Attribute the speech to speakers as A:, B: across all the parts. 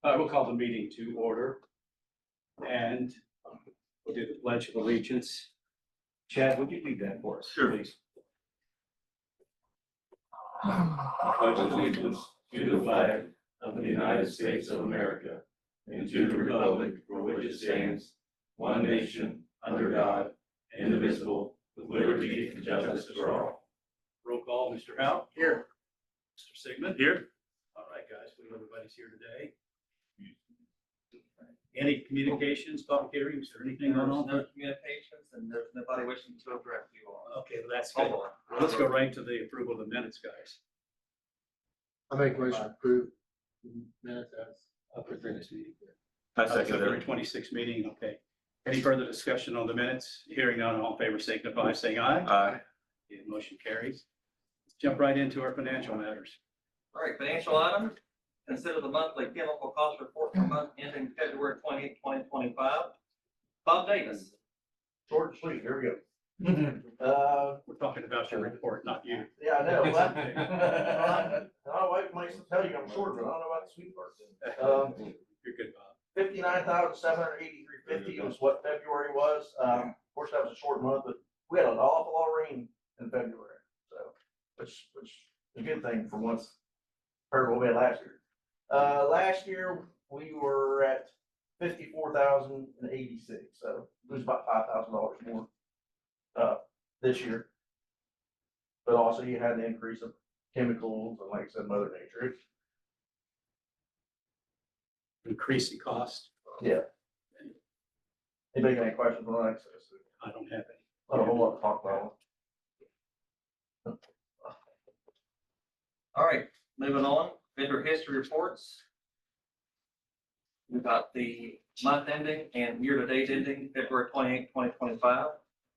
A: I will call the meeting to order. And we'll do the Pledge of Allegiance. Chad, would you lead that for us?
B: Sure.
A: Please?
B: I pledge allegiance to the flag of the United States of America and to the republic for which it stands, one nation, under God, indivisible, with liberty and justice for all.
A: Roll call, Mr. Howe. Here. Mr. Sigmund.
B: Here.
A: All right, guys, we know everybody's here today. Any communications, public hearings, or anything going on?
C: No communications, and there's nobody wishing to address you all.
A: Okay, well, that's good.
C: Hold on.
A: Well, let's go right to the approval of the minutes, guys.
D: I make a motion to approve minutes as
A: For this meeting.
B: I
A: February 26th meeting, okay. Any further discussion on the minutes? Hearing none, all in favor signify by saying aye.
B: Aye.
A: The motion carries. Let's jump right into our financial matters.
C: All right, financial items. Consider the monthly chemical cost report for month ending February 28, 2025. Bob Davis.
E: Short and sweet, here we go.
A: We're talking about your report, not you.
E: Yeah, I know. My wife might tell you I'm short, but I don't know about the sweet part.
A: You're good, Bob.
E: 59,783.50 was what February was. Of course, that was a short month, but we had an awful lot of rain in February, so, which is a good thing for once, compared to what we had last year. Last year, we were at 54,086, so it was about $5,000 more, this year. But also you had the increase of chemicals and, like I said, Mother Nature.
A: Increasing cost.
E: Yeah. Anybody got any questions on that?
A: I don't have any.
E: Not a whole lot to talk about.
C: All right, moving on, vendor history reports. We've got the month ending and year-to-date ending February 28, 2025.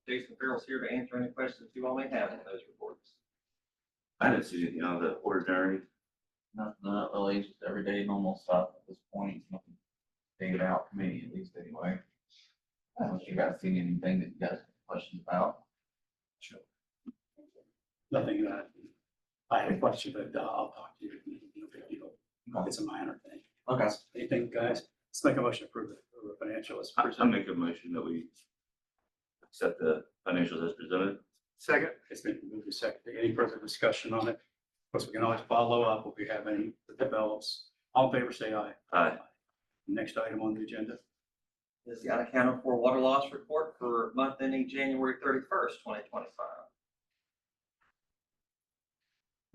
C: Jason Farrell's here to answer any questions you all may have in those reports.
B: I didn't see anything out of the ordinary.
F: Not really, just everyday normal stuff at this point, nothing figured out for me, at least anyway. I don't know if you guys seen anything that you guys have questions about.
A: Sure. Nothing that I have a question, but I'll talk to you. No big deal. It's a minor thing.
F: Okay.
A: Anything, guys? Let's make a motion to approve the financial as
B: I
A: presented.
B: make a motion that we accept the financials as presented.
A: Second. It's been moved to second. Any further discussion on it? Of course, we can always follow up if we have any that develops. All in favor, say aye.
B: Aye.
A: Next item on the agenda.
C: Is the unaccounted for water loss report for month ending January 31st, 2025.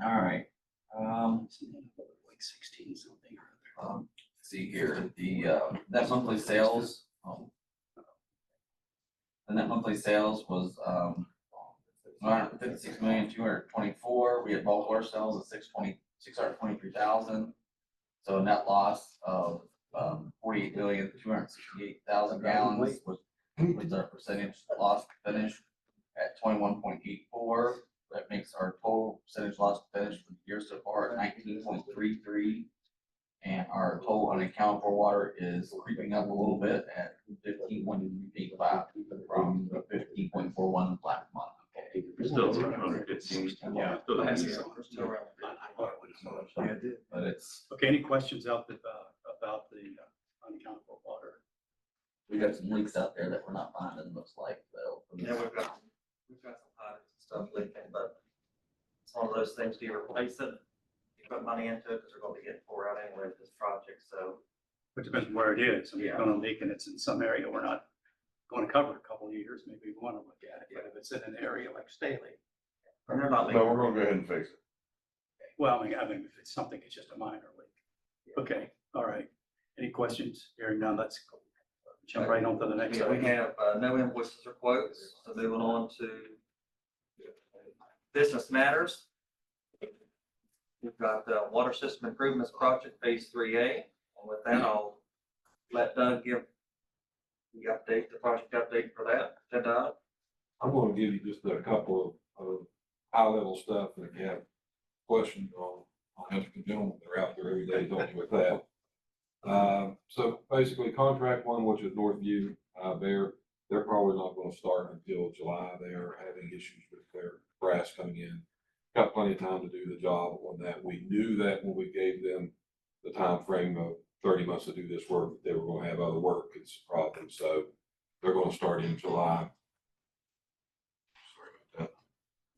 F: All right,
A: Like 16 something or other.
F: see here, the, net monthly sales. The net monthly sales was, 156,224,000. We had bulk water sales of 623,000. So a net loss of 48,268,000 gallons was our percentage loss finish at 21.84. That makes our total percentage loss finish for the year so far at 19.33. And our total unaccounted for water is creeping up a little bit at 15.85 from the 15.41 last month. Okay.
B: Still 215.
F: Yeah.
B: Still
C: That's
B: decent.
C: still around.
F: But it's,
A: Okay, any questions out about the unaccounted for water?
F: we got some leaks out there that we're not finding, looks like, though.
C: Yeah, we've got some pipes and stuff leaking, but it's one of those things, do you replace it? You put money into it, because we're gonna be getting tore out anyway with this project, so.
A: It depends on where it is. I mean, if
C: Yeah.
A: it's going to leak and it's in some area, we're not going to cover it a couple of years. Maybe we want to look at it. But if it's in an area like Staley,
C: And they're not
E: No,
C: leaking.
E: we're gonna go ahead and fix it.
A: well, I mean, if it's something, it's just a minor leak. Okay, all right. Any questions? Hearing none, let's jump right on to the next
C: Yeah, we
A: item.
C: have no invoices or quotes, so moving on to business matters. We've got the Water System Improvements Project Phase 3A, and with that, I'll let Doug give the update, the project update for that. Agenda.
G: I'm gonna give you just a couple of high-level stuff, and if you have questions on the gentlemen that are out there every day helping with that. So basically, contract one, which is Northview, they're probably not gonna start until July. They are having issues with their brass coming in. Got plenty of time to do the job on that. We knew that when we gave them the time frame of 30 months to do this work, that they were gonna have other work, it's a problem, so they're gonna start in July. Sorry about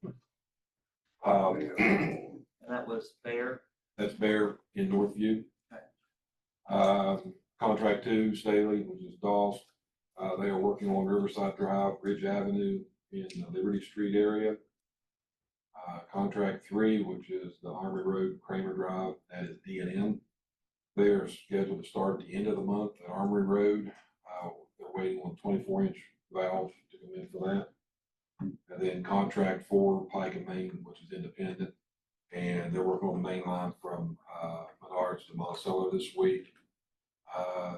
G: that.
C: And that was Bear.
G: That's Bear in Northview.
C: Okay.
G: Contract 2, Staley, which is Doss. They are working on Riverside Drive, Ridge Avenue in the Liberty Street area. Contract 3, which is the Army Road, Kramer Drive, that is D&M. They are scheduled to start at the end of the month at Armory Road. They're waiting on 24-inch valve to come in for that. And then contract 4, Pike and Main, which is independent. And they're working on the main line from Menards to Monticello this week.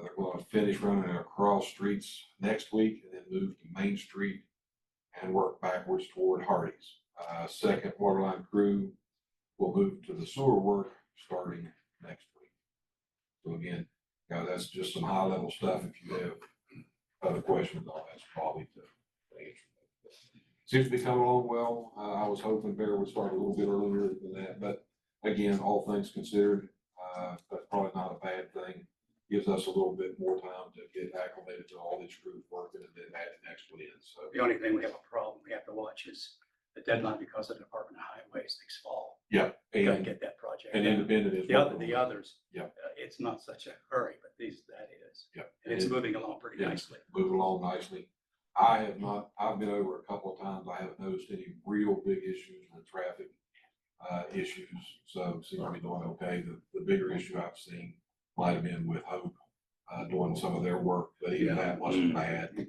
G: They're going to finish running across streets next week and then move to Main Street and work backwards toward Hardee's. Second waterline crew will move to the sewer work starting next week. So again, that's just some high level stuff. If you have other questions on that's probably to answer. Seems to be coming along well. I was hoping Bear would start a little bit earlier than that, but again, all things considered, that's probably not a bad thing. Gives us a little bit more time to get acclimated to all these crews working and then add the next one in. So
A: The only thing we have a problem we have to watch is the deadline because the Department of Highways next fall.
G: yeah,
A: We gotta
G: and
A: get that project.
G: and
A: done.
G: independent is
A: The others.
G: Yeah.
A: It's not such a hurry, but that is.
G: Yeah,
A: And it's moving along pretty
G: Yeah.
A: nicely.
G: moving along nicely. I've been over a couple of times. I haven't noticed any real big issues with traffic issues. So it seems to be doing okay. The bigger issue I've seen might have been with Hope doing some of their work, but even that wasn't bad.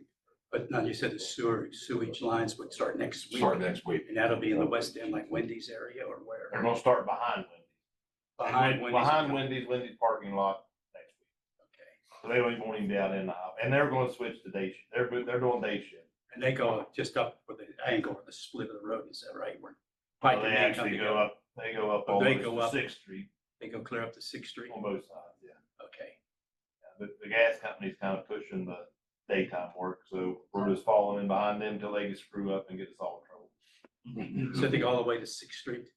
A: But now you said the sewage lines would start next week.
G: Start next week.
A: And that'll be in the west end, like Wendy's area or where?
B: They're gonna start behind Wendy's. Behind Wendy's parking lot next week.
A: Okay.
B: So they won't even be out in the aisle. And they're gonna switch to day shift. They're doing day shift.
A: And they go just up with the angle or the split of the road, is that right? Where
B: So
A: Pike
B: they
A: and Main come
B: actually
A: together.
B: go up, they go up
A: Oh,
B: all the
A: they
B: way
A: go
B: to
A: up.
B: Sixth Street
A: They go clear up to Sixth Street.
B: on both sides, yeah.
A: Okay.
B: The gas company's kind of pushing the daytime work, so we're just following in behind them till they get screw up and get us all in trouble.
A: So they go all the way to Sixth Street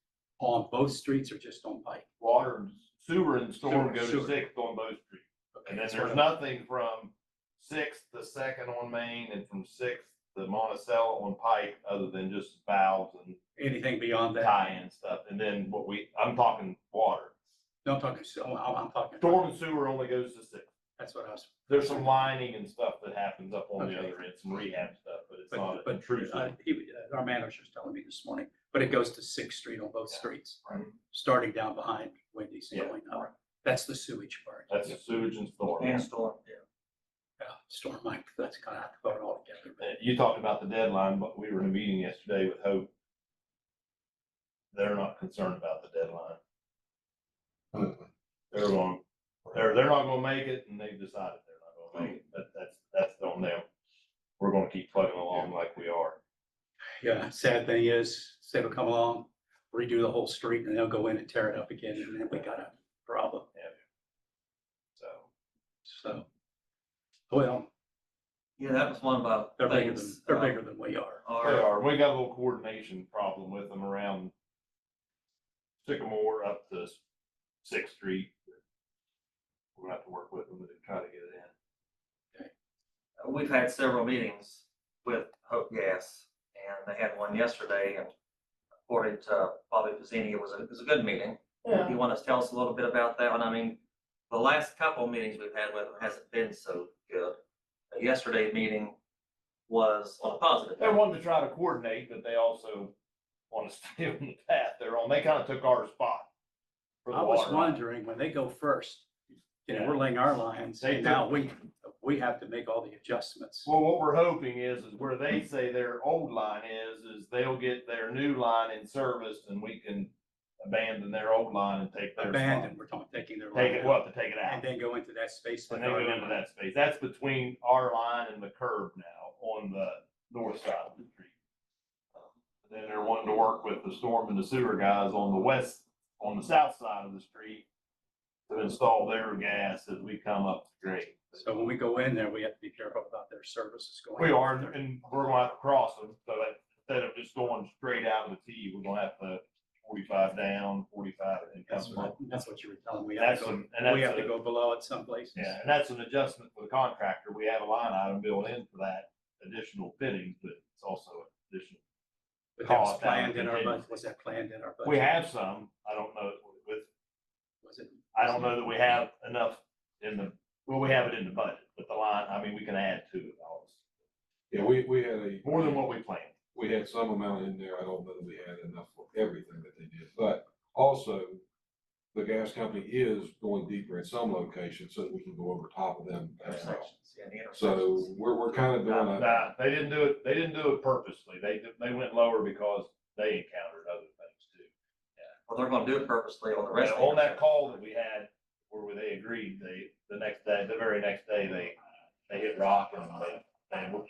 A: on both streets or just on Pike?
B: Water and sewer and storm go
A: Sewer.
B: to Sixth on both streets.
A: Okay,
B: And then
A: that's
B: there's
A: what I-
B: nothing from Sixth to Second on Main and from Sixth to Monticello on Pike, other than just valves and
A: Anything beyond that?
B: tie-in stuff. And then I'm talking water.
A: No, I'm talking, I'm talking.
B: Storm and sewer only goes to Sixth.
A: That's what I was.
B: There's some lining and stuff that happens up on the
A: Okay.
B: other end, some rehab stuff, but it's
A: But,
B: not
A: but
B: intrusive.
A: our manager was telling me this morning, but it goes to Sixth Street on both
B: Yeah.
A: streets,
B: Right.
A: starting down behind Wendy's and
B: Yeah.
A: going up. That's the sewage part.
B: That's the sewage and storm.
C: And storm, yeah.
A: Yeah, storm might, that's kind of have to put it all together. But
B: You talked about the deadline, but we were in a meeting yesterday with Hope. They're not concerned about the deadline. They're not gonna make it, and they've decided they're not gonna make it, but that's on them. We're gonna keep plugging along like we are.
A: yeah, sad thing is, say they'll come along, redo the whole street and they'll go in and tear it up again and then we got a problem.
B: So,
A: So, well,
C: Yeah, that was one of our
A: they're bigger than,
C: things.
A: they're bigger than we are.
B: they are. We got a little coordination problem with them around Sycamore up to Sixth Street. We're gonna have to work with them to try to get it in.
C: We've had several meetings with Hope Gas, and they had one yesterday, and according to Bobby Pizzini, it was a good meeting. You want to tell us a little bit about that one? I mean, the last couple of meetings we've had with them hasn't been so good. Yesterday's meeting was on a positive.
B: They wanted to try to coordinate, but they also want to stay on the path they're on. They kind of took our spot. for the
A: I was
B: water line.
A: wondering, when they go first,
B: Yeah.
A: we're laying our lines,
B: They
A: and now we have to make all the adjustments.
B: Well, what we're hoping is where they say their old line is they'll get their new line in service and we can abandon their old line and take their spot.
A: Abandoned, we're talking taking their.
B: Take
A: line
B: it,
A: out
B: well, to take it
A: And
B: out.
A: then go into that space.
B: And
A: with
B: then
A: our
B: go into
A: line.
B: that space. That's between our line and the curb now on the north side of the street. Then they're wanting to work with the storm and the sewer guys on the south side of the street to install their gas as we come up the grade.
A: So when we go in there, we have to be careful about their services going.
B: We
A: out
B: are,
A: there.
B: and we're gonna have to cross them, so that instead of just going straight out of the T, we're gonna have to 45 down, 45 and
A: That's
B: coming up.
A: what you were telling me.
B: That's
A: We
B: and
A: have
B: that's
A: to go below it some places.
B: yeah, and that's an adjustment for the contractor. We have a line item built in for that additional fittings, but it's also additional.
A: But that was
B: cost down
A: planned in our
B: contingency.
A: budget. Was that planned in our budget?
B: We have some, I don't know, with,
A: Was it?
B: I don't know that we have enough in the, well, we have it in the budget, but the line, I mean, we can add to it, always.
G: Yeah, we had
B: More than what we planned.
G: we had some amount in there. I don't know that we had enough for everything that they did, but also the gas company is going deeper in some locations so that we can go over top of them as well.
C: Intersections, yeah, the
G: So
C: intersections.
G: we're kind of doing a,
B: Nah, they didn't do it purposely. They went lower because they encountered other things too.
C: Well, they're gonna do it purposely on the rest.
B: On that call that we had, where they agreed, the very next day, they hit rock and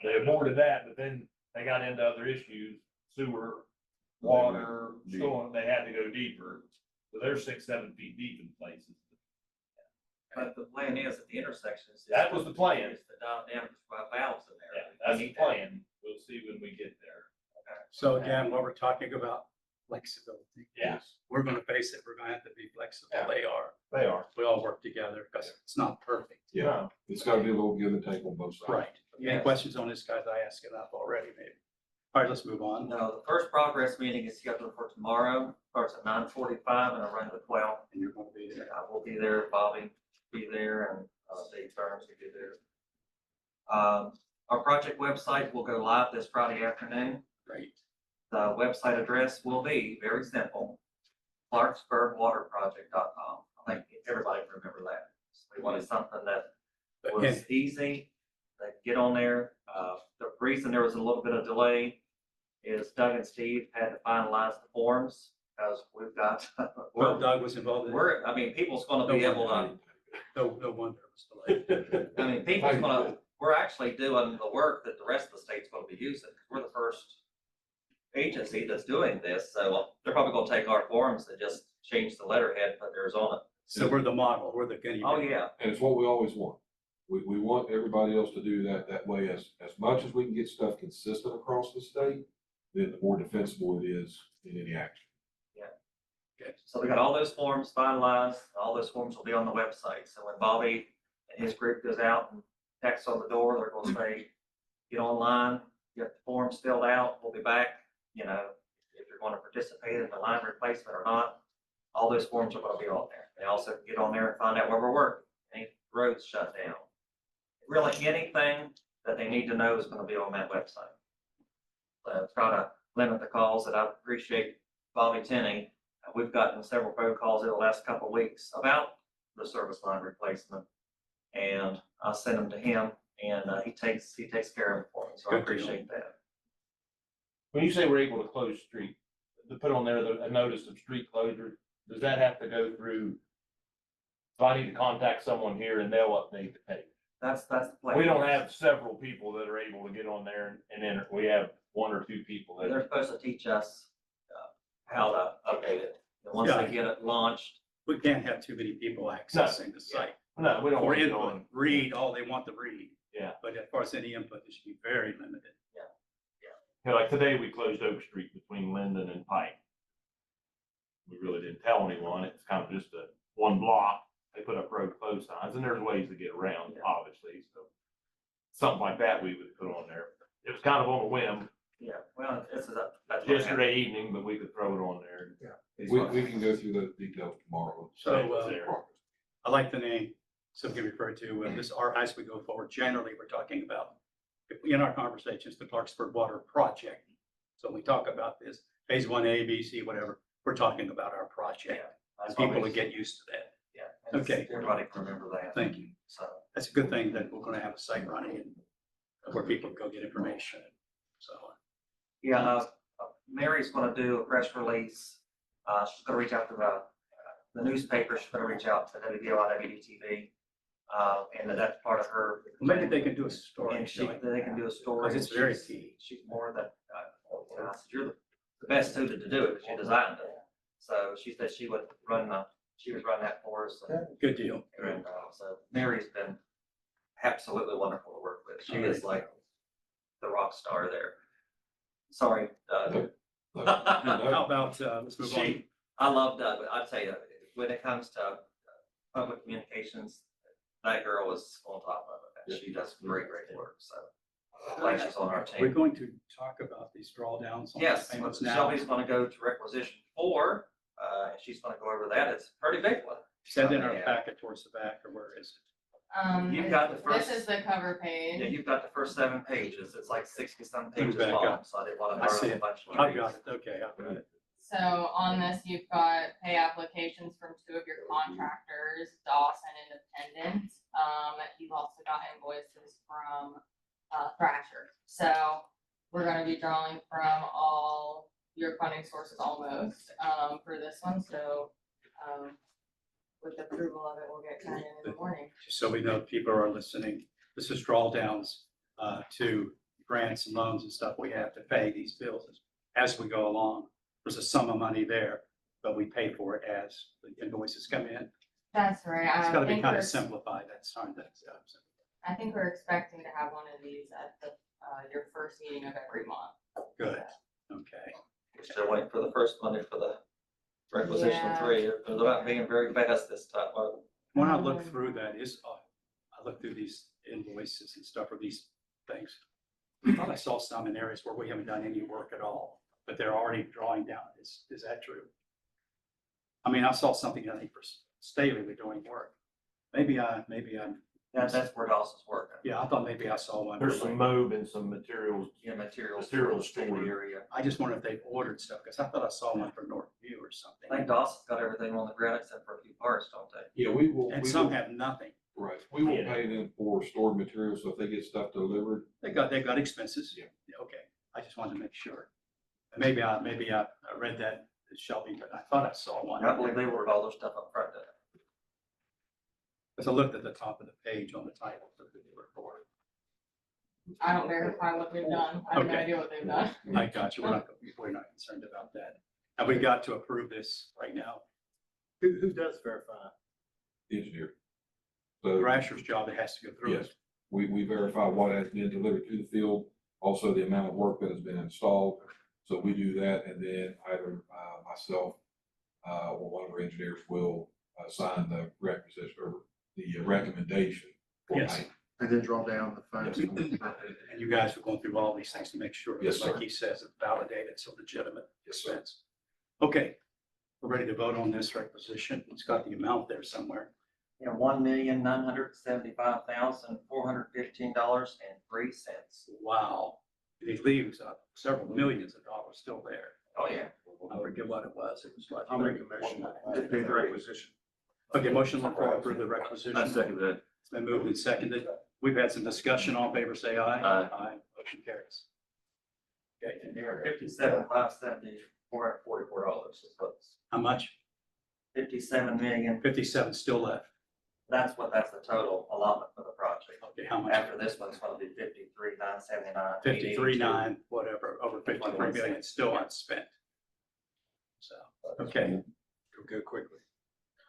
B: they aborted that, but then they got into other issues, sewer, water, storm, they had to go deeper. So they're 6-7 feet deep in places.
C: But the plan is at the intersections.
B: That was the plan.
C: Is to dial down valves in there.
B: Yeah, that's the plan. We'll see when we get there.
A: So again, what we're talking about, flexibility.
B: Yes.
A: We're gonna face it. We're gonna have to be flexible.
B: Yeah.
A: They are.
B: They are.
A: We all work together because it's not perfect.
G: yeah, it's gotta be a little give and take on both sides.
A: Right. Any
C: Yes.
A: questions on this, guys? I asked enough already, maybe. All right, let's move on.
C: No, the first progress meeting is scheduled for tomorrow, starts at 9:45 and it'll run to 12.
A: And you're gonna be there.
C: I will be there, Bobby will be there, and Dave Burns will be there. Our project website will go live this Friday afternoon.
A: Great.
C: The website address will be very simple, clarksburgwaterproject.com. I think everybody can remember that. We wanted something that
A: But
C: was easy, they could get on there. The reason there was a little bit of delay is Doug and Steve had to finalize the forms, because we've got,
A: well, Doug was involved in it.
C: I mean, people's gonna be able to,
A: No wonder it was delayed.
C: I mean, people's gonna, we're actually doing the work that the rest of the state's gonna be using. We're the first agency that's doing this, so they're probably gonna take our forms and just change the letterhead, put theirs on it.
A: So we're the model. We're the guinea pig.
C: Oh, yeah,
G: And it's what we always want. We want everybody else to do that way as much as we can get stuff consistent across the state, then the more defensible it is in any action.
C: so we got all those forms finalized, all those forms will be on the website, so when Bobby and his group goes out and texts on the door, they're gonna say, get online, get the forms filled out, we'll be back, you know, if you're gonna participate in the line replacement or not, all those forms are gonna be on there. They also can get on there and find out where we're working, any roads shut down. Really, anything that they need to know is gonna be on that website. So try to limit the calls, and I appreciate Bobby Tenney. We've gotten several phone calls in the last couple of weeks about the service line replacement. And I sent them to him, and he takes care of it for me, so I
A: Good deal.
C: appreciate that.
B: When you say we're able to close street, to put on there a notice of street closure, does that have to go through? So I need to contact someone here and they'll update the page.
C: That's the plan.
B: We don't have several people that are able to get on there and enter. We have 1 or 2 people that.
C: They're supposed to teach us how to update it. And once
A: Yeah.
C: they get it launched,
A: We can't have too many people accessing the site.
B: No, we don't
A: Or
B: want it
A: input,
B: on.
A: read all they want to read.
B: Yeah.
A: But as far as any input, it should be very limited.
B: Yeah, like today, we closed Oak Street between Linden and Pike. We really didn't tell anyone. It's kind of just one block. They put up road close signs, and there's ways to get around, obviously, so. Something like that we would put on there. It was kind of on a whim
C: yeah, well, that's what happened.
B: yesterday evening, but we could throw it on there.
G: We can go through those details tomorrow.
A: So,
B: It's there.
A: I like the name, something referred to, this, as we go forward, generally, we're talking about, in our conversations, the Clarksburg Water Project. So when we talk about this, phase 1A, B, C, whatever, we're talking about our project. And people will get used to that.
C: Yeah. and
A: Okay.
C: Everybody can remember that.
A: Thank you.
C: So,
A: That's a good thing that we're gonna have a site running and where people can go get information. So,
C: yeah, Mary's gonna do a press release. She's gonna reach out to the newspaper. She's gonna reach out to WDOI, WDTV. And that's part of her.
A: maybe they can do a story.
C: And they can do a story.
A: Because it's very
C: She's-
A: key.
C: She's more than, I said, you're the best suited to do it, because you designed it. So she said she would run that for us.
A: Good deal.
C: And, so Mary's been absolutely wonderful to work with. She is like the rock star there. Sorry,
G: No,
A: How about, let's move on.
C: I love Doug, but I tell you, when it comes to public communications, that girl is on top of it. And she does great work, so. Glad she's on our
A: We're
C: team.
A: going to talk about these drawdowns on
C: Yes,
A: payments now.
C: Shelby's gonna go to requisition 4, and she's gonna go over that. It's a pretty big one.
A: Send in our
C: Yeah.
A: packet towards the back, or where is
C: You've got the
H: This
C: first,
H: is the cover
C: yeah,
H: page.
C: you've got the first 7 pages. It's like 60-some pages
A: back
C: long,
A: up.
C: so I didn't want
A: I see
C: to
A: it.
C: burn a bunch of
A: it? I've
C: trees.
A: got it, okay, I've got it.
H: So on this, you've got pay applications from 2 of your contractors, Dawson Independent. You've also got invoices from Thrasher. So we're gonna be drawing from all your funding sources almost for this one. So with approval of it, we'll get turned in the morning.
A: Just so we know, people are listening, this is drawdowns to grants and loans and stuff we have to pay these bills as we go along. There's a sum of money there, but we pay for it as the invoices come in.
H: That's right.
A: It's
H: I
A: gotta be
H: think
A: kind
H: we're-
A: of simplified, that's fine, that's.
H: I think we're expecting to have one of these at the your first meeting of every month.
A: Good, okay.
C: We're still waiting for the first money for the requisition
H: Yeah.
C: 3. They're not being very fast this time.
A: When I look through that, I look through these invoices and stuff, or these things. I thought I saw some in areas where we haven't done any work at all, but they're already drawing down. Is that true? I mean, I saw something, I think, for Staley, we're doing work. Maybe I'm,
C: That's where Dawson's working.
A: yeah, I thought maybe I saw one.
E: There's some mob and some materials.
C: Yeah, materials.
E: Materials
C: in the
E: stored.
C: area.
A: I just wonder if they've ordered stuff, because I thought I saw one for Northview or
C: I
A: something.
C: think Dawson's got everything on the ground except for a few parts, don't they?
G: Yeah, we will.
A: And
G: we
A: some
G: will-
A: have nothing.
G: Right, we will
E: Yeah.
G: pay them for stored materials, so if they get stuff delivered,
A: They've got expenses.
G: Yeah.
A: Okay, I just wanted to make sure. And maybe I read that at Shelby, but I thought I saw one.
C: I believe they ordered all their stuff up front.
A: Because I looked at the top of the page on the title for the report.
H: I don't verify what they've done. I have no
A: Okay.
H: idea what they've done.
A: I got you. We're not concerned about that. Have we got to approve this right now?
D: Who does verify?
G: the engineer. So,
A: Thrasher's job, it has to go through.
G: yes, we verify what has been delivered to the field, also the amount of work that has been installed. So we do that, and then either myself or one of our engineers will sign the requisition or the recommendation. for
A: Yes.
G: payment.
D: And then draw down the funds.
A: And you guys are going through all these things to make sure,
G: Yes,
A: like
G: sir.
A: he says, it's validated, it's a legitimate
G: Yes, sir.
A: expense. Okay, we're ready to vote on this requisition. It's got the amount there somewhere.
C: Yeah, $1,979,415.03.
A: Wow. It leaves several millions of dollars still there.
C: Oh, yeah.
A: I forget what it was. It was like.
D: I'll make a motion to pay the requisition.
A: Okay, motion on the floor for the requisition.
B: that.
A: It's been moved and seconded. We've had some discussion. All in favor, say aye.
B: Aye.
A: Motion carries. Okay,
C: And there are $57,570,444 is what's,
A: how much?
C: 57 million.
A: 57 still left.
C: That's the total allotment for the project.
A: Okay, how much?
C: After this one's gonna be 53,979.
A: 53.9, whatever, over 53 million, still unspent. So, okay, it'll go quickly.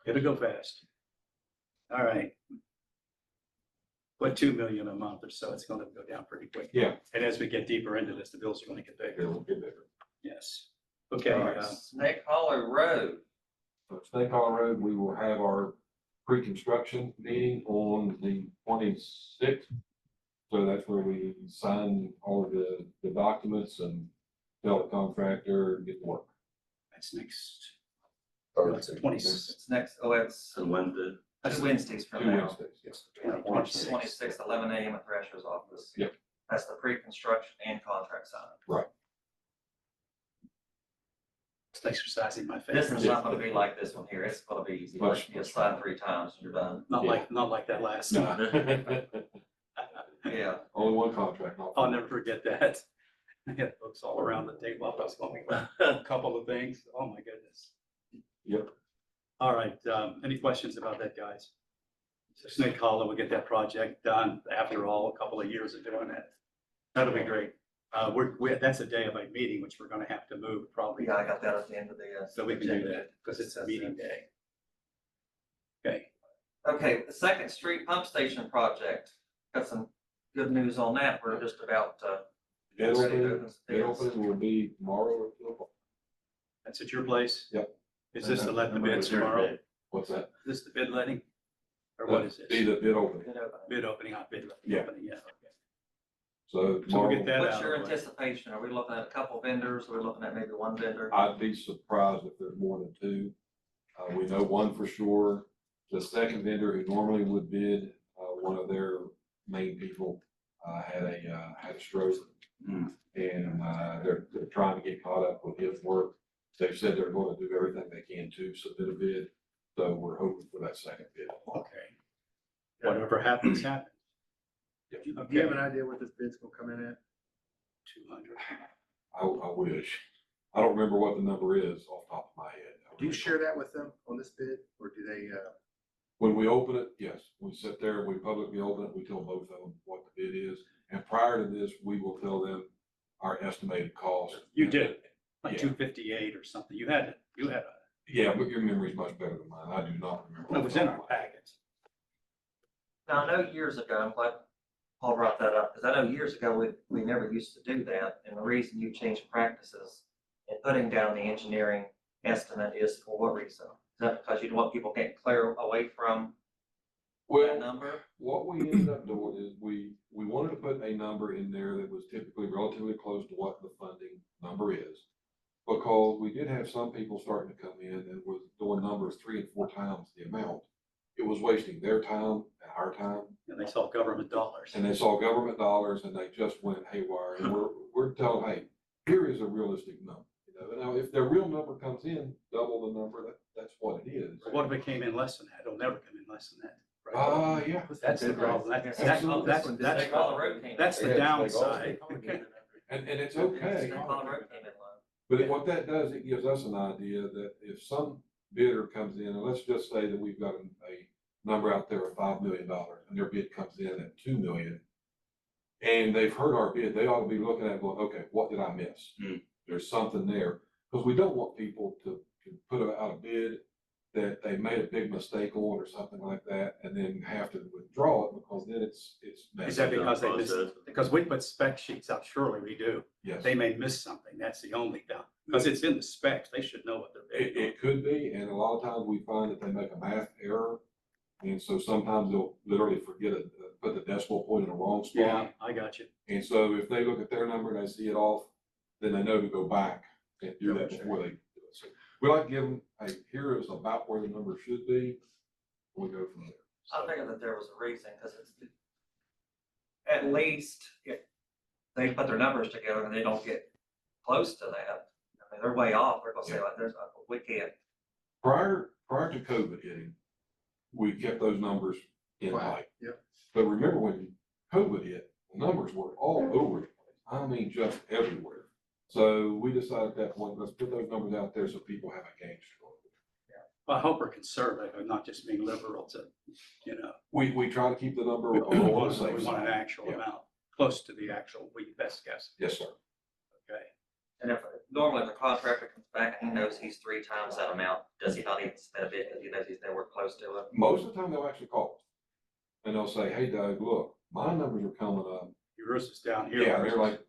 A: It'll go fast. All right. What, 2 million a month or so, it's gonna go down pretty quick.
G: Yeah.
A: And as we get deeper into this, the bills are gonna get
G: It
A: bigger.
G: will get better.
A: Yes. Okay,
C: All right, Snake Hollow Road.
G: So Snake Hollow Road, we will have our pre-construction meeting on the 26th. So that's where we sign all of the documents and tell the contractor, get to work.
A: that's next. It's 26.
C: It's next, it's
B: Wednesday.
C: two Wednesdays from
G: 2
C: now.
G: Wednesdays, yes.
C: 26, 11 a.m. at Thrasher's office.
G: Yep.
C: That's the pre-construction and contract signing.
A: It's exercising my faith.
C: This is not gonna be like this one here. It's gonna be easy.
G: Much,
C: You
G: much
C: slide 3 times and you're done.
A: Not like that last time.
C: Yeah.
G: Only one contract. not
A: I'll never forget that. I had folks all around the table. I was going, a couple of things. Oh, my goodness.
G: Yep.
A: All right, any questions about that, guys? So Snake Hollow, we'll get that project done after all, a couple of years of doing it. That'll be great. That's a day of a meeting, which we're gonna have to move probably.
C: Yeah, I got that at the end of the.
A: So we can do that, because it's a meeting day. Okay,
C: Okay, the Second Street Pump Station project. Got some good news on that. We're just about to.
G: Bid opening will be tomorrow at 2 o'clock.
A: That's at your place?
G: Yep.
A: Is this to let the
E: And we
A: bids
E: was here
A: tomorrow?
E: today.
G: What's that?
A: Is this the bid letting? Or what is
G: Be
A: this?
G: the bid opening.
A: Bid opening, not bid letting.
G: Yeah.
A: Opening, yeah, okay.
G: So
A: So we'll get
G: tomorrow,
A: that
C: What's
A: out
C: your
A: of the way.
C: anticipation? Are we looking at a couple vendors? Are we looking at maybe one vendor?
G: I'd be surprised if there's more than two. We know one for sure. The second vendor who normally would bid, one of their main people, had a stroke.
E: Hmm.
G: And, they're trying to get caught up with his work. They've said they're going to do everything they can to submit a bid. So we're hoping for that second bid.
A: Okay. Whatever happens, happens.
G: Yep.
D: Do you
A: Okay,
D: have an idea what this bid's gonna come in at?
A: 200.
G: I wish. I don't remember what the number is off the top of my head.
D: Do you share that with them on this bid, or do they,
G: When we open it, yes, we sit there, we publicly open it, we tell both of them what the bid is. And prior to this, we will tell them our estimated cost.
A: You did, like
G: Yeah.
A: 258 or something. You had a,
G: Yeah, but your memory's much better than mine. I do not remember.
A: it was in our packets.
C: Now, I know years ago, I'm glad Paul brought that up, because I know years ago, we never used to do that. And the reason you changed practices and putting down the engineering estimate is for what reason? Is that because you don't want people getting clear away from that
G: Well,
C: number?
G: what we ended up doing is we wanted to put a number in there that was typically relatively close to what the funding number is. Because we did have some people starting to come in and was doing numbers 3 and 4 times the amount. It was wasting their time and our time.
A: And they saw government dollars.
G: And they saw government dollars and they just went haywire. And we're telling, hey, here is a realistic number. You know, now if their real number comes in, double the number, that's what it is.
A: But what if it came in less than that? It'll never come in less than that. right?
G: Yeah.
A: That's the problem.
C: Yes,
A: That's
C: well,
A: that's
C: this one,
A: that's
C: Snake Hollow Road came in.
A: that's the downside.
D: Okay.
G: And it's okay.
C: Snake Hollow Road came in low.
G: But what that does, it gives us an idea that if some bidder comes in, and let's just say that we've got a number out there of $5 million and their bid comes in at 2 million. And they've heard our bid, they ought to be looking at it going, okay, what did I miss?
E: Hmm.
G: There's something there. Because we don't want people to put out a bid that they made a big mistake on or something like that, and then have to withdraw it because then it's
A: Is
G: messed
A: that
G: up.
A: because they missed, because we put spec sheets out, surely we do.
G: Yes,
A: They may miss something. That's the only doubt. Because it's in the specs. They should know what they're bidding on.
G: it could be, and a lot of times we find that they make a math error. And so sometimes they'll literally forget it, put the decimal point in the wrong
A: Yeah,
G: spot.
A: I got you.
G: And so if they look at their number and they see it off, then they know to go back and do that before they do it. So we like to give them, hey, here is about where the number should be. We go from there.
C: I figured that there was a reason, because it's, at least if they put their numbers together and they don't get close to that, I mean, they're way off, they're gonna say like, we can't.
G: Prior to COVID hitting, we kept those numbers in
D: Wow.
G: line.
D: Yep.
G: But remember when COVID hit, the numbers were all over the place. I mean, just everywhere. So we decided at that point, let's put those numbers out there so people have a gauge for it.
A: Well, I hope we're conservative and not just being liberal to, you know,
G: We try to keep the number
A: we
G: on the
A: want
G: safe
A: an
G: side.
A: actual
G: Yeah.
A: amount, close to the actual, we best guess.
G: Yes, sir.
A: Okay.
C: And if, normally if the contractor comes back and he knows he's 3 times that amount, does he not even submit a bid because he knows he's nowhere close to it?
G: Most of the time they'll actually call us. And they'll say, hey Doug, look, my numbers are coming up.
A: Yours is down here.
G: Yeah, and they're like,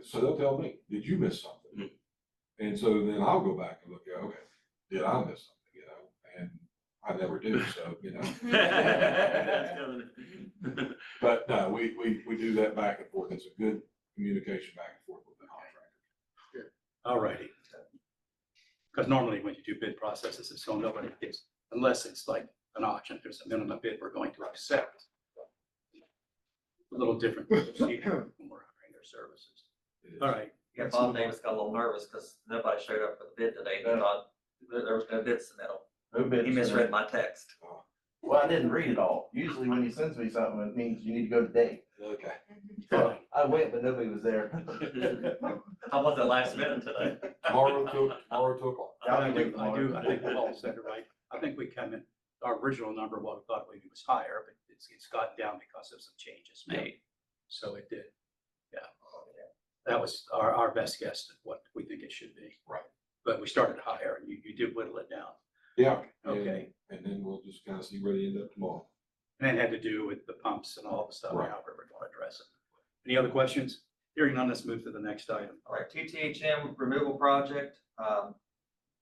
G: so they'll tell me, did you miss something? And so then I'll go back and look at, okay, did I miss something, you know? And I never do, so, you know. But no, we do that back and forth. It's a good communication back and forth with the contractor.
A: All righty. Because normally when you do bid processes, it's so nobody gets, unless it's like an auction, there's a minimum bid we're going to accept. A little different procedure when we're hiring their services.
G: It is.
A: All right.
C: Yeah, Bob Davis got a little nervous because nobody showed up for the bid today. He thought there was no bid submittal.
E: No bids.
C: He misread my text.
E: Well, I didn't read it all. Usually when he sends me something, it means you need to go today.
G: Okay.
E: So I went, but nobody was there.
C: How was it last minute today?
G: Tomorrow two o'clock.
A: I think Paul said it right. I think we come in, our original number, what we thought maybe was higher, but it's gotten down because of some changes made. So it did. Yeah. That was our best guess at what we think it should be.
G: Right.
A: But we started higher and you did whittle it down.
G: Yeah.
A: Okay.
G: And then we'll just kind of see where they end up tomorrow.
A: And it had to do with the pumps and all the stuff,
G: Right.
A: however we're going to address it. Any other questions? Hearing none, let's move to the next item.
C: All right, TTHM removal project.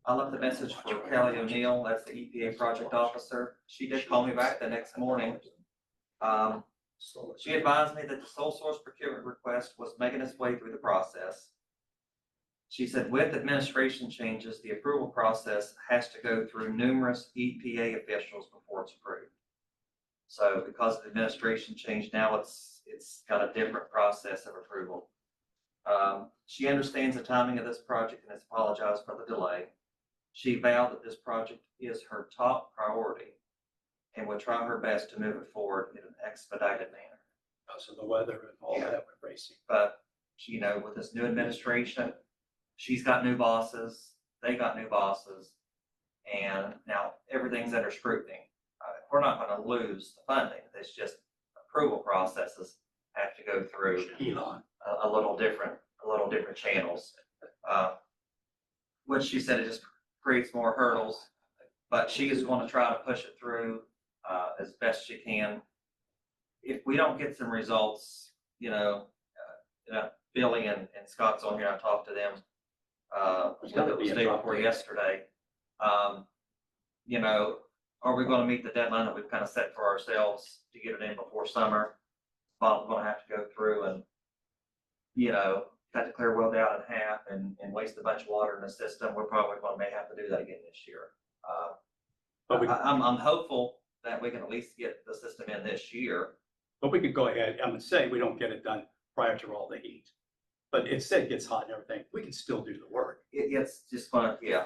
C: I left a message for Kelly O'Neill, that's the EPA project officer. She did call me back the next morning. She advised me that the sole source procurement request was making its way through the process. She said with administration changes, the approval process has to go through numerous EPA officials before it's approved. So because of the administration change, now it's got a different process of approval. She understands the timing of this project and has apologized for the delay. She vowed that this project is her top priority and will try her best to move it forward in an expedited manner.
A: Because of the weather and all
C: Yeah.
A: that we're facing.
C: But, you know, with this new administration, she's got new bosses, they got new bosses, and now everything's under scrutiny. We're not gonna lose the funding, it's just approval processes have to go through
A: Elon.
C: a little different channels. Which she said it just creates more hurdles, but she is gonna try to push it through, as best she can. If we don't get some results, Billy and Scott's on here, I talked to them, I think it was the day before yesterday. Are we gonna meet the deadline that we've kind of set for ourselves to get it in before summer? But we're gonna have to go through and, cut the clear well down in half and waste a bunch of water in the system. We're probably may have to do that again this year.
A: But we,
C: I'm hopeful that we can at least get the system in this year.
A: but we could go ahead, I'm gonna say we don't get it done prior to all the heat. But it said it gets hot and everything, we can still do the work.
C: It's just gonna, it's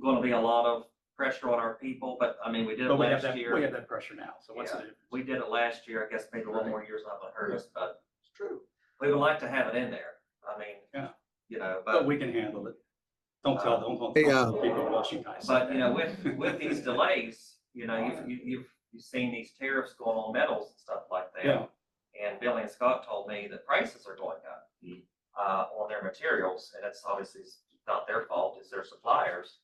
C: gonna be a lot of pressure on our people, but I mean, we did it
A: But we have
C: last
A: that, we
C: year.
A: have that pressure now, so what's the
C: Yeah.
A: difference?
C: We did it last year. I guess maybe one more year's not gonna hurt us, but
E: It's true.
C: we would like to have it in there. I mean,
A: Yeah.
C: but
A: But we can handle it. Don't tell
D: Hey,
A: people what you guys.
C: But, with these delays, you've seen these tariffs going on metals and stuff like that.
A: Yeah.
C: And Billy and Scott told me that prices are going up, on their materials, and it's obviously not their fault, it's their suppliers.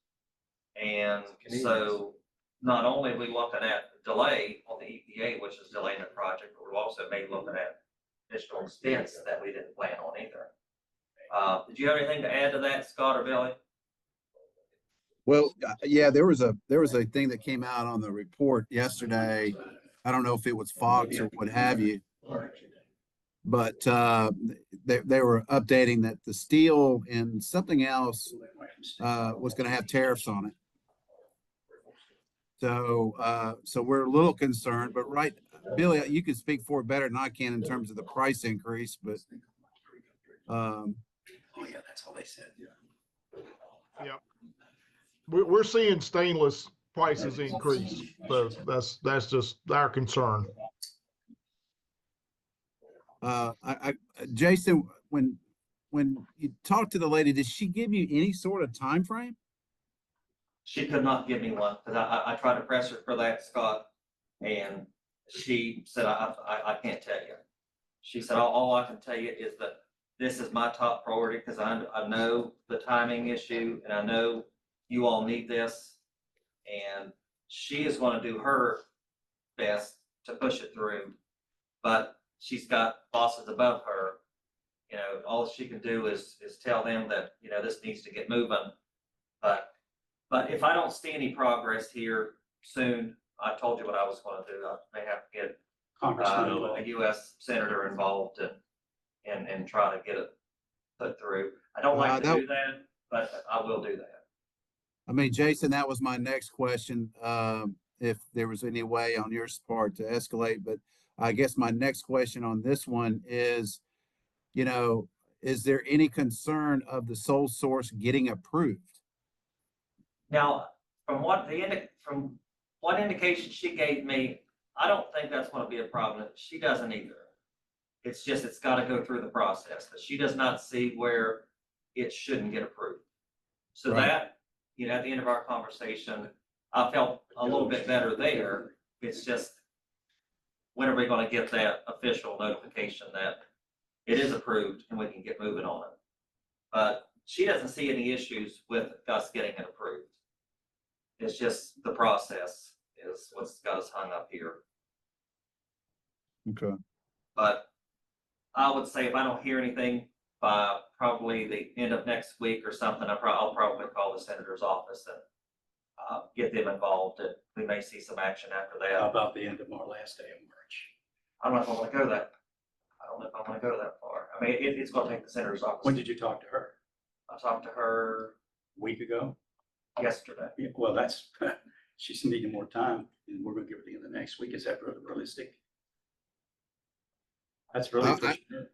C: And so not only are we looking at delay on the EPA, which is delaying the project, but we're also maybe looking at additional expense that we didn't plan on either. Did you have anything to add to that, Scott or Billy?
I: Well, yeah, there was a thing that came out on the report yesterday. I don't know if it was Fox or what have you, but they were updating that the steel and something else was going to have tariffs on it. So we're a little concerned, but right, Billy, you can speak for it better than I can in terms of the price increase, but
A: Oh, yeah, that's all they said.
J: We're seeing stainless prices increase, so that's just our concern.
I: Jason, when you talked to the lady, did she give you any sort of time frame?
C: She could not give me one, because I tried to press her for that, Scott, and she said, I can't tell you. She said, all I can tell you is that this is my top priority, because I know the timing issue, and I know you all need this, and she is going to do her best to push it through, but she's got bosses above her. All she can do is tell them that, this needs to get moving. But if I don't see any progress here soon, I told you what I was going to do. I may have to get
A: Congressman,
C: a U.S. senator involved and try to get it put through. I don't like to do that, but I will do that.
I: I mean, Jason, that was my next question. If there was any way on your part to escalate, but I guess my next question on this one is, is there any concern of the sole source getting approved?
C: Now, from what indication she gave me, I don't think that's going to be a problem. She doesn't either. It's just, it's got to go through the process, but she does not see where it shouldn't get approved. So
I: Right.
C: that, at the end of our conversation, I felt a little bit better there. It's just, when are we going to get that official notification that it is approved and we can get moving on it? But she doesn't see any issues with us getting it approved. It's just the process is what's got us hung up here.
I: Okay.
C: But I would say if I don't hear anything by probably the end of next week or something, I'll probably call the senator's office and get them involved, and we may see some action after
A: How
C: that.
A: about the end of our last day of March?
C: I don't know if I want to go that, I don't know if I want to go that far. I mean, it's going to take the senator's office.
A: When did you talk to her?
C: I talked to her
A: Week ago?
C: yesterday.
A: Yeah, well, that's, she's needing more time, and we're gonna give her the end of next week. Is that really realistic? That's really
I: I-
A: pushing it.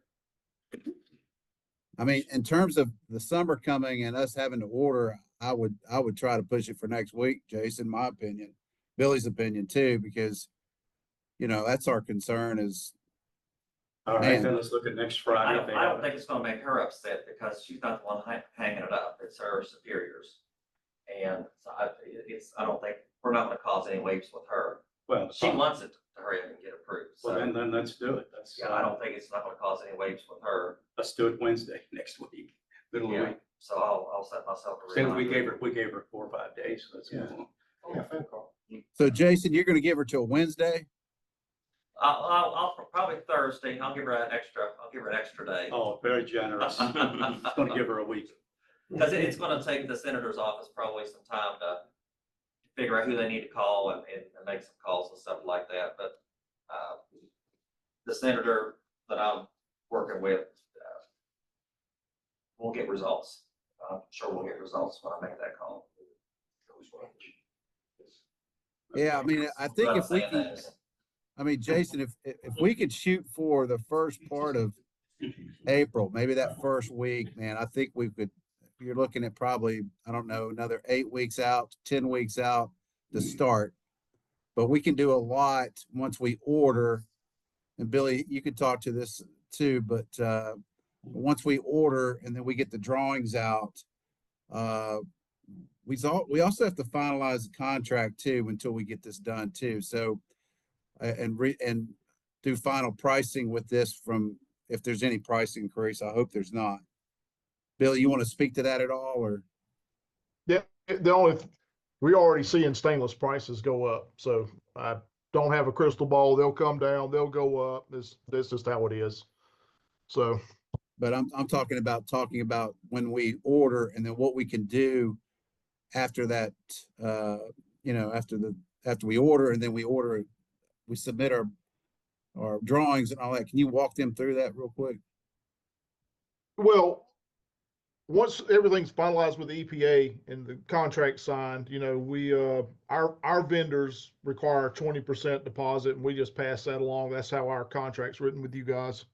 I: I mean, in terms of the summer coming and us having to order, I would try to push it for next week, Jason, my opinion, Billy's opinion too, because, that's our concern is,
A: All right,
I: Man.
A: then let's look at next
C: I
A: Friday.
C: don't, I don't think it's gonna make her upset because she's not the one hanging it up, it's her superiors. And so I don't think, we're not gonna cause any waves with her.
A: Well,
C: She wants it to hurry up and get approved,
A: well,
C: so,
A: then let's do it. Let's,
C: yeah, I don't think it's not gonna cause any waves with her.
A: let's do it Wednesday next week, middle of the
C: Yeah,
A: week.
C: so I'll set myself a
A: Since
C: reminder.
A: we gave her 4 or 5 days, let's move on.
D: Yeah, phone call.
I: so Jason, you're gonna give her till Wednesday?
C: I'll probably Thursday, I'll give her an extra day.
A: Oh, very generous. It's gonna give her a week.
C: Because it's gonna take the senator's office probably some time to figure out who they need to call and make some calls and stuff like that, but, the senator that I'm working with, we'll get results. I'm sure we'll get results when I make that call.
I: Yeah, I mean, I think
C: What I'm
I: if we
C: saying
I: can,
C: is,
I: I mean, Jason, if we could shoot for the first part of April, maybe that first week, man, I think we could, you're looking at probably, I don't know, another 8 weeks out, 10 weeks out to start. But we can do a lot once we order. And Billy, you could talk to this too, but once we order and then we get the drawings out, we also have to finalize the contract too until we get this done too. So and do final pricing with this from, if there's any price increase. I hope there's not. Billy, you want to speak to that at all, or?
J: Yeah, we already seeing stainless prices go up, so I don't have a crystal ball. They'll come down, they'll go up. This is how it is. So,
I: But I'm talking about when we order and then what we can do after that, after we order and then we submit our drawings and all that. Can you walk them through that real quick?
J: well, once everything's finalized with the EPA and the contract signed, we, our vendors require 20% deposit and we just pass that along. That's how our contract's written with you guys.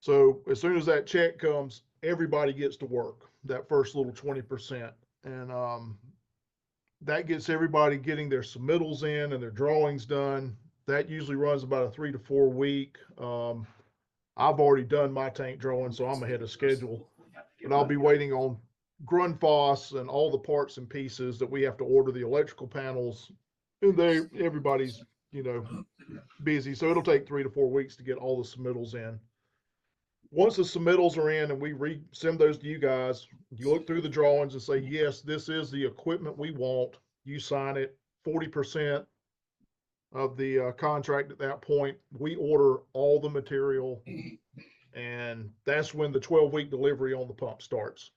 J: So as soon as that check comes, everybody gets to work, that first little 20%. And, that gets everybody getting their submittals in and their drawings done. That usually runs about a 3 to 4 week. I've already done my tank drawing, so I'm ahead of schedule. But I'll be waiting on Grundfos and all the parts and pieces that we have to order, the electrical panels. And everybody's, busy. So it'll take 3 to 4 weeks to get all the submittals in. Once the submittals are in and we send those to you guys, you look through the drawings and say, yes, this is the equipment we want. You sign it, 40% of the contract at that point. We order all the material. And that's when the 12-week delivery on the pump starts.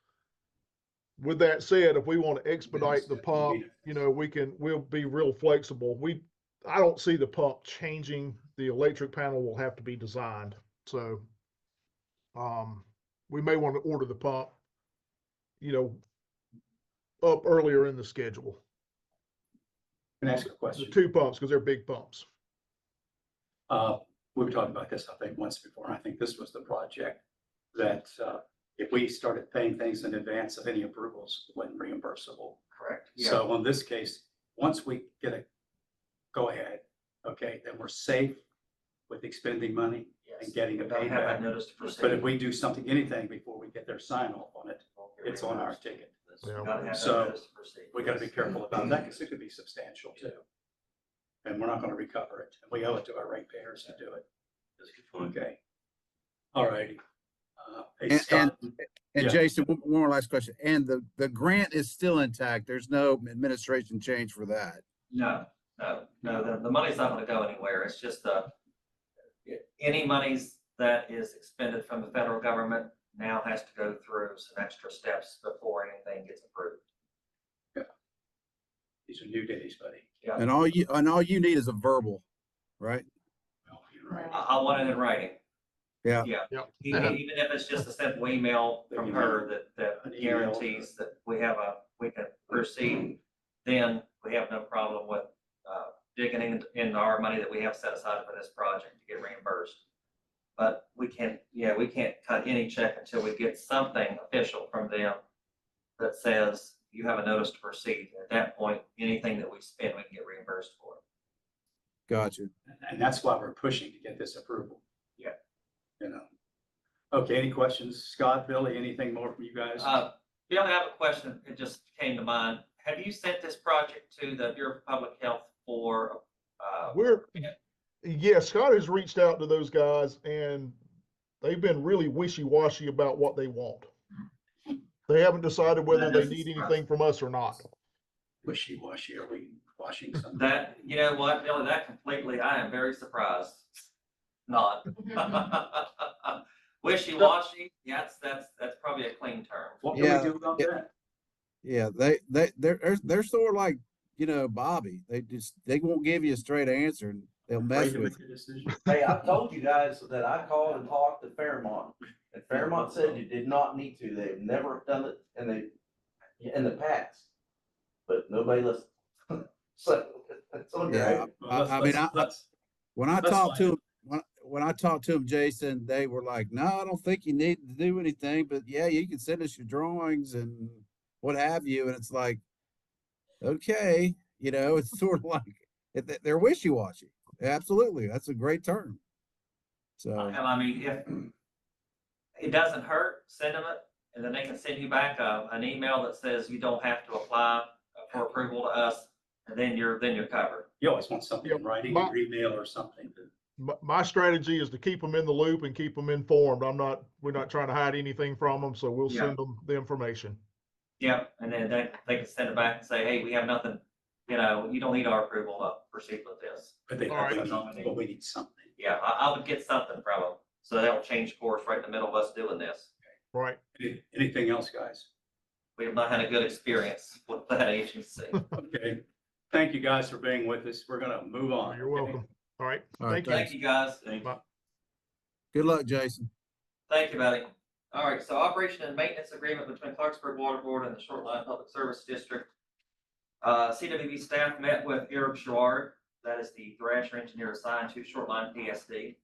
J: With that said, if we want to expedite the pump, we'll be real flexible. I don't see the pump changing. The electric panel will have to be designed. So, we may want to order the pump, up earlier in the schedule.
A: Can I ask a
J: The
A: question?
J: 2 pumps, because they're big pumps.
A: We were talking about this, I think, once before, and I think this was the project that if we started paying things in advance of any approvals, it wasn't reimbursable.
C: correct. Yeah.
A: So in this case, once we get a go ahead, okay, then we're safe with expending money
C: Yes.
A: and getting a
C: Don't have that
A: payback.
C: notice to proceed.
A: But if we do anything before we get their sign off on it, it's on our ticket.
J: Yeah.
C: Gotta have that
A: So,
C: notice to proceed.
A: We gotta be careful about that because it could be substantial too. And we're not gonna recover it. And we owe it to our ratepayers to do it. Okay. All righty. Hey,
I: And-
A: Scott.
I: And
A: Yeah.
I: Jason, one more last question. And the grant is still intact. There's no administration change for that.
C: No, the money's not gonna go anywhere. It's just, any monies that is expended from the federal government now has to go through some extra steps before anything gets approved.
A: These are new days, buddy.
I: And all you need is a verbal, right?
A: Well, you're right.
C: I want it in writing.
I: Yeah.
C: Yeah.
J: Yep.
C: Even if it's just a simple email from her that
A: An email.
C: guarantees that we can proceed, then we have no problem with, digging in our money that we have set aside for this project to get reimbursed. But we can't cut any check until we get something official from them that says you have a notice to proceed. At that point, anything that we spend, we can get reimbursed for.
I: Gotcha.
A: And that's why we're pushing to get this approval.
C: Yeah.
A: You know. Okay, any questions? Scott, Billy, anything more from you guys?
C: Bill, I have a question. It just came to mind. Have you sent this project to the Bureau of Public Health for,
J: Scott has reached out to those guys and they've been really wishy-washy about what they want. They haven't decided whether
C: That
J: they
C: doesn't
J: need
C: surprise
J: anything from us or not.
A: Wishy-washy, are we washing something?
C: that, you know what, Billy, that completely, I am very surprised. Not. Wishy-washy, yes, that's probably a clean term.
A: What can
I: Yeah,
A: we do about
I: yeah.
A: that?
I: Yeah, they're sort of like, Bobby. They won't give you a straight answer and they'll mess
A: Afraid to
I: with
A: make a decision?
E: Hey, I told you guys that I called and talked to Fairmont, and Fairmont said you did not need to. They've never done it in the past, but nobody listened. So it's on
I: you.
E: your
I: Yeah,
E: head.
A: Well,
I: when I
A: let's
I: talked to
A: find
I: them, when I talked to them, Jason, they were like, "No, I don't think you need to do anything, but yeah, you can send us your drawings and what have you." And it's like, okay, it's sort of like they're wishy-washy. Absolutely, that's a great term. So
C: I mean, if it doesn't hurt, send them it, and then they can send you back an email that says you don't have to apply for approval to us, and then you're covered.
A: You always want something in
J: Yeah,
A: writing,
J: my-
A: or email or something.
J: My strategy is to keep them in the loop and keep them informed. We're not trying to hide anything from them, so we'll
C: Yeah.
J: send them the information.
C: Yeah, and then they can send it back and say, hey, we have nothing, you don't need our approval to proceed with this.
A: But they
J: All right.
A: we need something.
C: Yeah, I would get something from them, so they don't change course right in the middle of us doing this.
J: Right.
A: Anything else, guys?
C: We have not had a good experience with that agency.
A: Okay. Thank you guys for being with us. We're gonna move on.
J: You're
A: okay?
J: welcome. All right.
I: All right,
J: Thank you.
C: Thank you, guys.
I: good luck, Jason.
C: Thank you, buddy. All right, so operation and maintenance agreement between Clarksburg Water Board and the Short Line Public Service District. CWB staff met with Eric Sherrard, that is the Thrasher engineer assigned to Short Line PSD,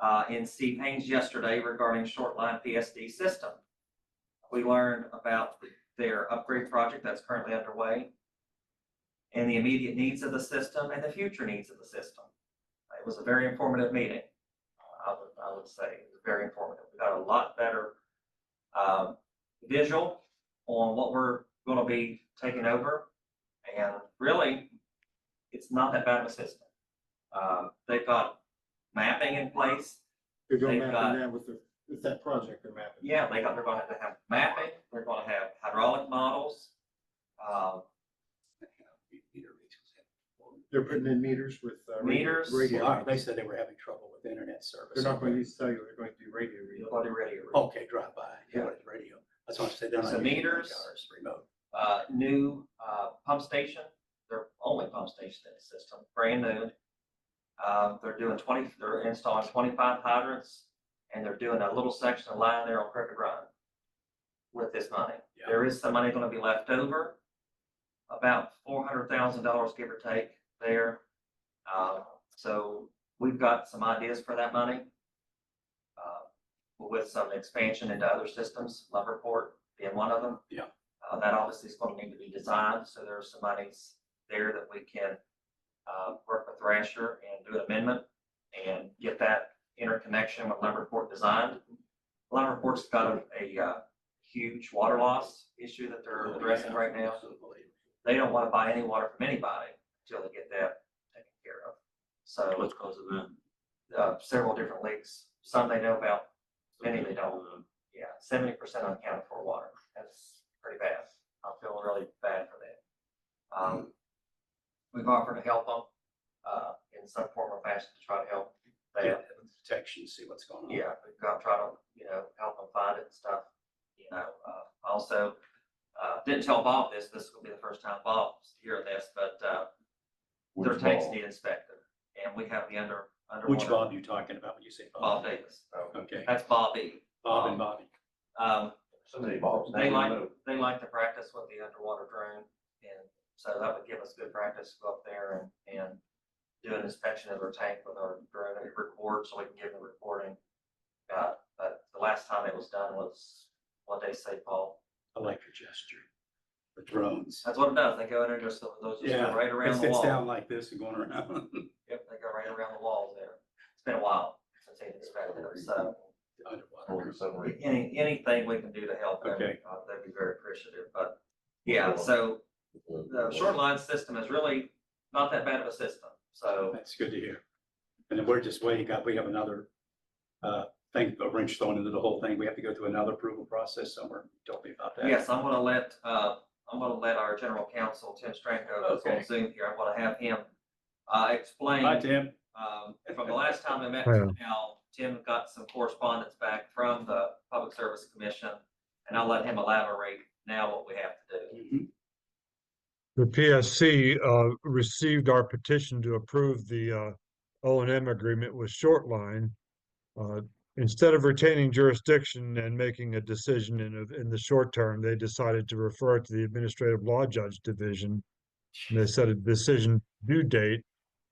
C: and Steve Haynes yesterday regarding Short Line PSD system. We learned about their upgrade project that's currently underway, and the immediate needs of the system and the future needs of the system. It was a very informative meeting. I would say it was very informative. We got a lot better visual on what we're going to be taking over, and really, it's not that bad of a system. They've got mapping in place.
D: They're doing
C: They've
D: mapping now with that project they're mapping.
C: Yeah, they're going to have mapping. They're going to have hydraulic models.
D: They're putting in meters with.
C: Meters.
D: Radio.
A: They said they were having trouble with internet service.
D: They're not going to use cellular, they're going to do radio.
C: Body radio.
A: Okay, drive by. Yeah, it's radio. That's what I said. They're not
C: So
A: using
C: meters.
A: cars, remote.
C: New pump station, their only pump station in the system, brand new. They're installing 25 hydrants, and they're doing a little section of line there on Crooked Run with this money.
A: Yeah.
C: There is some money going to be left over, about $400,000, give or take there. So we've got some ideas for that money, with some expansion into other systems, Lumberport being one of them.
A: Yeah.
C: That obviously is going to need to be designed, so there's some monies there that we can work with Thrasher and do an amendment and get that interconnection with Lumberport designed. Lumberport's got a huge water loss issue that they're addressing right now. They don't want to buy any water from anybody until they get that taken care of. So
B: What's causing that?
C: several different leaks. Some they know about, many they don't. Yeah, 70% unaccounted for water. That's pretty bad. I feel really bad for that. We've offered to help them in some form or fashion to try to help that.
A: Detection, see what's going on.
C: Yeah, we've got to try to, help them find it and stuff. Also, didn't tell Bob this will be the first time Bob's hearing this, but, their tanks need inspected. And we have the underwater.
A: Which Bob you talking about when you say Bob?
C: Bob Davis.
A: Okay,
C: That's Bobby.
A: Bob and Bobby.
E: So many balls.
C: They like to practice with the underwater drone. And so that would give us good practice to go up there and do an inspection of their tank with our drone and record so we can give the recording. But the last time it was done was, what they say, Paul?
A: I like your gesture. The drones.
C: That's what it does. They go in there and those just go right around the
A: It's down
C: wall.
A: like this and going around.
C: Yep, they go right around the walls there. It's been a while since they inspected it, so
A: Underwater.
C: anything we can do to help them,
A: Okay.
C: they'd be very appreciative. But yeah, so the short line system is really not that bad of a system. So
A: That's good to hear. And then we're just waiting, we have another thing, a wrench thrown into the whole thing. We have to go through another approval process somewhere. Tell me about that.
C: yes, I'm gonna let our general counsel, Tim Stranko, that's
A: Okay.
C: on Zoom here, I'm gonna have him explain.
A: Hi, Tim.
C: From the last time we met
D: Yeah.
C: to now, Tim got some correspondence back from the Public Service Commission, and I'll let him elaborate now what we have to do.
A: Mhm.
K: The PSC received our petition to approve the O&M agreement with Shortline. Instead of retaining jurisdiction and making a decision in the short term, they decided to refer it to the Administrative Law Judge Division. And they set a decision due date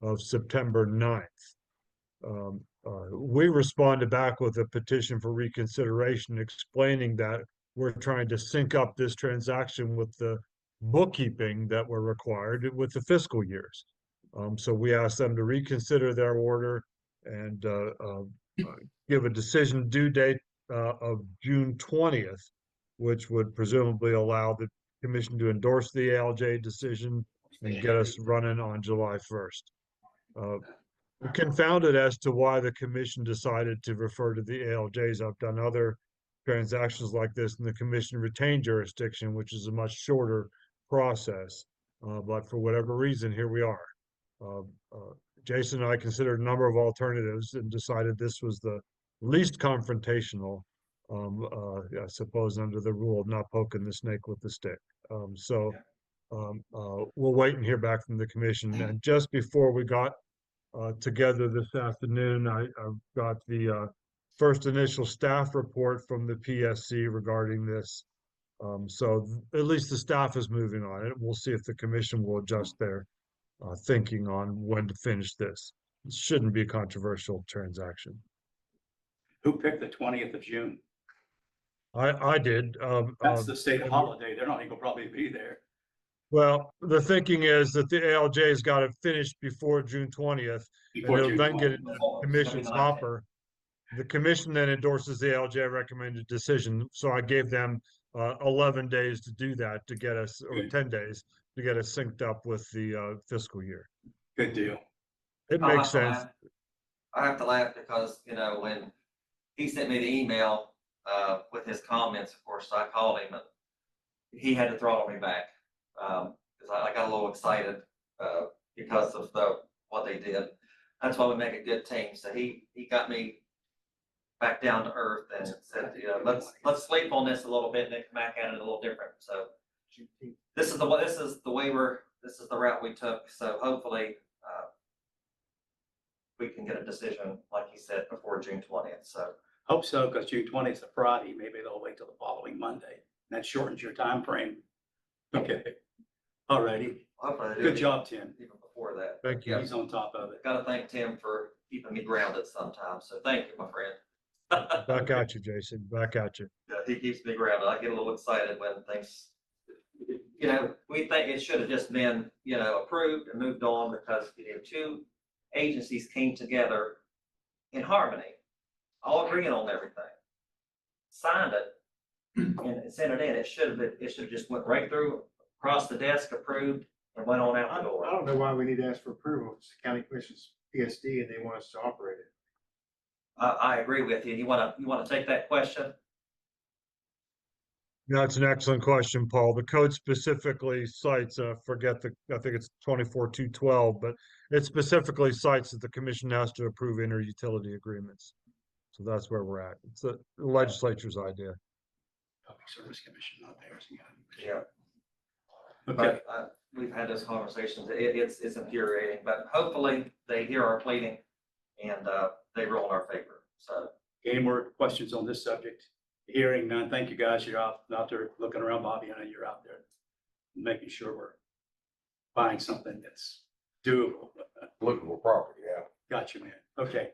K: of September 9th. We responded back with a petition for reconsideration explaining that we're trying to sync up this transaction with the bookkeeping that were required with the fiscal years. So we asked them to reconsider their order and give a decision due date of June 20th, which would presumably allow the commission to endorse the ALJ decision and get us running on July 1st. We're confounded as to why the commission decided to refer to the ALJs. I've done other transactions like this and the commission retained jurisdiction, which is a much shorter process. But for whatever reason, here we are. Jason and I considered a number of alternatives and decided this was the least confrontational, I suppose, under the rule of not poking the snake with the stick. We'll wait and hear back from the commission. And just before we got together this afternoon, I got the first initial staff report from the PSC regarding this. So at least the staff is moving on it. We'll see if the commission will adjust their thinking on when to finish this. It shouldn't be a controversial transaction.
A: Who picked the 20th of June?
K: I did.
A: That's the state holiday. They're not even gonna probably be there.
K: Well, the thinking is that the ALJ's got it finished before June 20th, and
A: Before
K: it'll
A: June
K: then get
A: 20th.
K: into the commission's hopper. The commission then endorses the ALJ recommended decision, so I gave them 11 days to do that, to get us, or
A: Good.
K: 10 days, to get us synced up with the fiscal year.
A: Good deal.
K: It
C: I'll
K: makes
C: have to
K: sense.
C: laugh. I have to laugh because, when he sent me the email with his comments, of course, I called him and he had to throttle me back. Because I got a little excited because of what they did. That's why we make a good team. So he got me back down to earth and said, let's sleep on this a little bit and then come back at it a little different. So this is the route we took. So hopefully we can get a decision, like you said, before June 20th. So
A: Hope so, because June 20th is a Friday. Maybe they'll wait till the following Monday. That shortens your time frame. Okay. All righty.
C: hopefully they do
A: Good job, Tim.
C: even before that.
K: Thank you.
C: Yeah,
A: He's on top of it.
C: gotta thank Tim for keeping me grounded sometimes. So thank you, my friend.
K: Back at you, Jason. Back at you.
C: Yeah, he keeps me grounded. I get a little excited when things, we think it should have just been, approved and moved on because two agencies came together in harmony, all agreeing on everything. Signed it and sent it in. It should have just went right through, across the desk, approved, and went on out
D: I
C: the door.
D: don't know why we need to ask for approval. It's the county commission's PSD and they want us to operate it.
C: I agree with you. You wanna take that question?
K: That's an excellent question, Paul. The code specifically cites, I think it's 24-212, but it specifically cites that the commission has to approve inter-utility agreements. So that's where we're at. It's the legislature's idea.
A: Public Service Commission, not theirs.
C: Yeah.
A: Okay,
C: But, we've had those conversations. It's infuriating, but hopefully they hear our pleading and, they rule in our favor. So,
A: any more questions on this subject? Hearing none, thank you guys. You're out there looking around, Bobby. I know you're out there making sure we're buying something that's doable.
G: Lookable property, yeah.
A: Got you, man. Okay,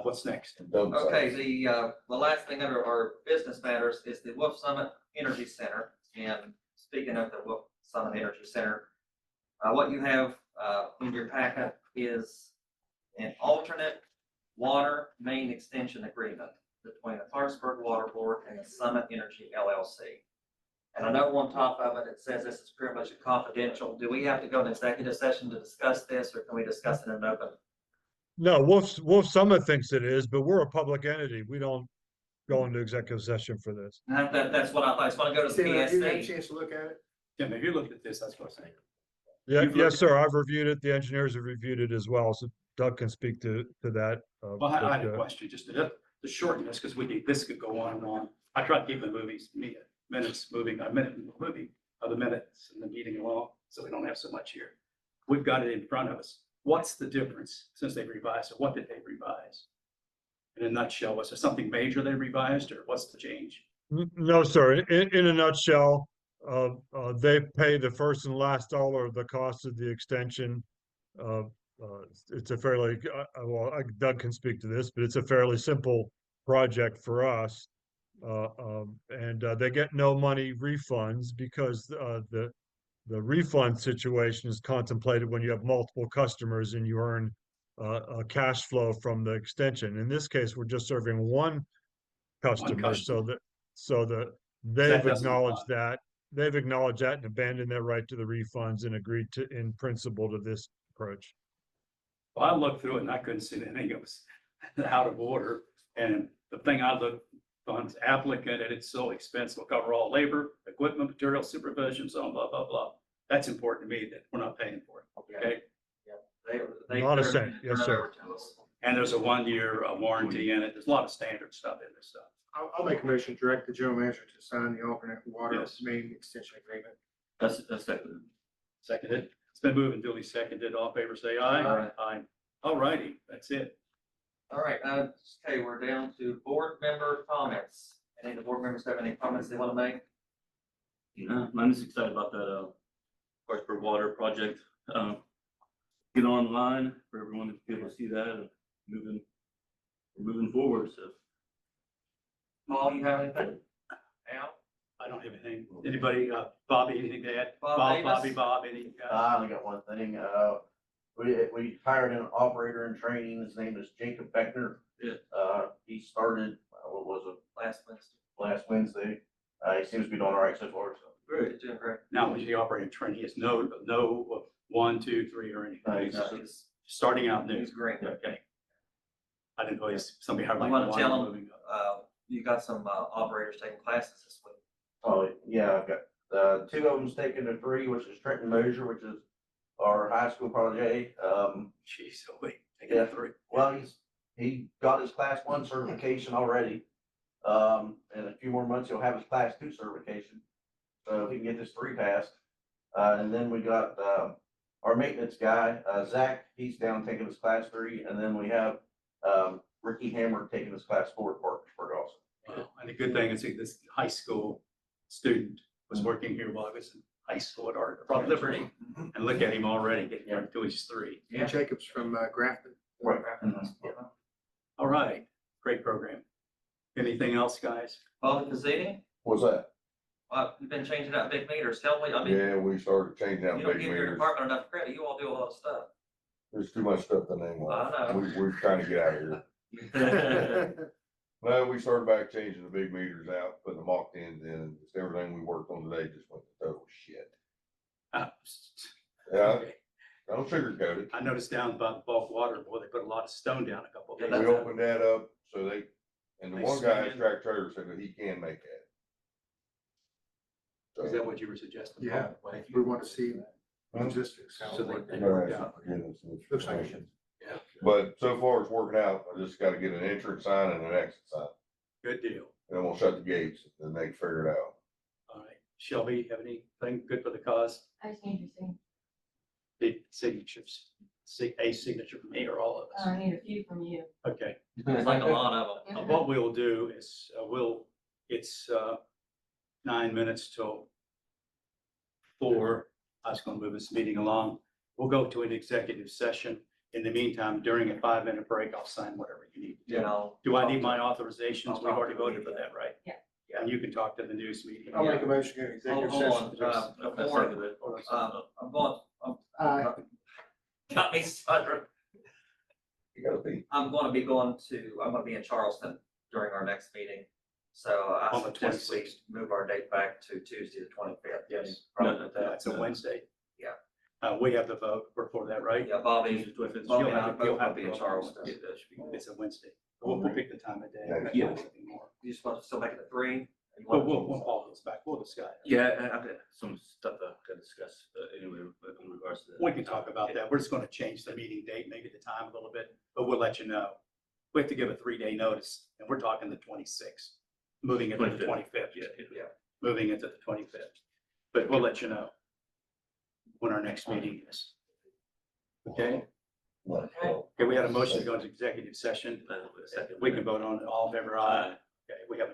A: what's next?
C: okay, the last thing under our business matters is the Wolf Summit Energy Center. And speaking of the Wolf Summit Energy Center, what you have, in your packet is an alternate water main extension agreement between the Clarksburg Water Board and the Summit Energy LLC. And I know on top of it, it says this is pretty much confidential. Do we have to go to executive session to discuss this, or can we discuss it in an open?
K: No, Wolf Summit thinks it is, but we're a public entity. We don't go into executive session for this.
C: That's what I just want to go to the
D: Sam, have you had a
C: PSC.
D: chance to look at it?
A: Tim, have you looked at this? That's what I'm saying.
K: Yeah,
A: You've
K: yes,
A: looked-
K: sir. I've reviewed it. The engineers have reviewed it as well. So Doug can speak to that.
A: Well, I had
K: but,
A: a question, just to shorten this, because this could go on and on. I try to keep the minutes moving, a minute in the movie, the minutes and the meeting along, so we don't have so much here. We've got it in front of us. What's the difference since they revised it? What did they revise? In a nutshell, was there something major they revised, or what's the change?
K: No, sir. In a nutshell, they pay the first and last dollar of the cost of the extension. It's a fairly, Doug can speak to this, but it's a fairly simple project for us. And they get no money refunds because the refund situation is contemplated when you have multiple customers and you earn a cash flow from the extension. In this case, we're just serving one customer, so that they've
A: doesn't
K: acknowledged
A: apply.
K: that. They've acknowledged that and abandoned their right to the refunds and agreed to, in principle, to this approach.
A: Well, I looked through it and I couldn't see anything that was out of order. And the thing I looked on is applicant, and it's so expensive, will cover all labor, equipment, material, supervision, so on, blah, blah, blah. That's important to me that we're not paying for it, okay?
C: They
K: Not a
C: turn-
K: cent. Yes,
C: turn it
K: sir.
C: over to us.
A: And there's a 1-year warranty in it. There's a lot of standard stuff in this stuff.
D: I'll make a motion, to direct the general manager to sign the alternate water
A: Yes.
D: main extension agreement.
B: That's it.
A: Seconded. It's been moved and duly seconded. All in favor, say aye.
C: Aye.
A: Aye. All righty, that's it.
C: All right, okay, we're down to board member comments. Any of the board members have any comments they want to make?
B: Yeah, I'm just excited about that, Clarksburg Water project. Get online for everyone to be able to see that and we're moving forward, so.
C: Paul, you have anything? Al?
A: I don't have anything. Anybody, Bobby, anything to add?
C: Bob Davis?
A: Bob, any?
E: I only got one thing, we hired an operator in training, his name is Jacob Beckner.
B: Yeah.
E: He started, what was it,
C: Last Wednesday.
E: last Wednesday, he seems to be doing all right so far, so.
C: Great. Doing great.
A: Now, was he operating training? He has no 1, 2, 3 or anything.
E: No,
A: He's starting out new.
C: He's great.
A: Okay. I didn't know he's somebody hired
C: You
A: like.
C: want to
A: one
C: tell
A: moving
C: them,
A: up.
C: you got some, operators taking classes this week.
E: Oh, yeah, I've got, 2 of them's taken to 3, which is Trenton Mosier, which is our high school protege.
A: Jeez, so wait, taking
E: Yeah.
A: 3.
E: Well, he got his class 1 certification already. In a few more months, he'll have his class 2 certification. So he can get this 3 passed. And then we got, our maintenance guy, Zach, he's down taking his class 3. And then we have, Ricky Hammer taking his class 4 at Parkersburg also.
A: Wow. And the good thing is this high school student was working here while I was in high school at Art Liberty. And look at him already getting right to his 3.
D: And Jacob's from Grafton.
E: Right.
A: All right, great program. Anything else, guys?
C: Paul Pizzini,
G: What's that?
C: you've been changing out big meters. Tell me, I mean,
G: Yeah, we started changing out
C: you don't
G: big
C: give your
G: meters.
C: department enough credit. You all do a lot of stuff.
G: There's too much stuff to name
C: I
G: off.
C: know.
G: We're trying to get out of here. No, we started back changing the big meters out, putting the mocked ends in, just everything we worked on today just went to total shit. Yeah,
A: Okay.
G: don't sugarcoat it.
A: I noticed down by the bulk water, boy, they put a lot of stone down a couple of
C: Yeah,
A: days
G: We
A: ago.
G: opened that up, so and the
A: They
G: one guy
A: swing
G: at
A: in.
G: track trailer said that he can make that.
A: Is that what you were suggesting?
D: Yeah.
A: Well,
D: We want to see logistics. how it
A: So they-
D: works.
A: they work out.
D: Looks like it.
A: Yeah,
B: But so far it's working out. I just gotta get an entrance sign and an exit sign.
A: good deal.
B: And then we'll shut the gates and they can figure it out.
A: All right. Shelby, have anything good for the cause?
H: I just need your signature.
A: Big signatures, a signature from me or all of us.
H: I need a few from you.
A: Okay.
C: There's like a lot of them.
A: What we'll do is, it's 9 minutes till 4. I was gonna move this meeting along. We'll go to an executive session. In the meantime, during a 5-minute break, I'll sign whatever you need.
C: You know.
A: Do I need my authorizations? We've already voted for that, right?
H: Yeah.
A: And you can talk to the news media.
D: I'll make a motion to
C: Hold
D: executive
C: on,
D: session.
C: before, I'm going, got me stuttering.
B: You gotta be.
C: I'm gonna be in Charleston during our next meeting. So I
A: On the
C: suggest we
A: 26th.
C: move our date back to Tuesday, the 25th.
A: Yes.
C: Probably
A: No,
C: with that.
A: it's a Wednesday.
C: Yeah.
A: We have the vote for that, right?
C: Yeah, Bobby and I
A: You'll
C: both
A: have
C: will be in
A: to-
C: Charleston.
A: It's a Wednesday. We'll pick the time of day.
B: Yeah.
A: Nothing more.
C: You supposed to still make it a 3?
A: We'll follow this back. We'll discuss.
L: Yeah, I've got some stuff to discuss, anyway, in regards to that.
A: We can talk about that. We're just gonna change the meeting date, maybe the time a little bit, but we'll let you know. We have to give a 3-day notice, and we're talking the 26th, moving into the 25th.
C: Yeah.
A: Moving into the 25th. But we'll let you know when our next meeting is. Okay? Okay, we had a motion to go into executive session. We can vote on it. All in favor, aye. Okay, we have a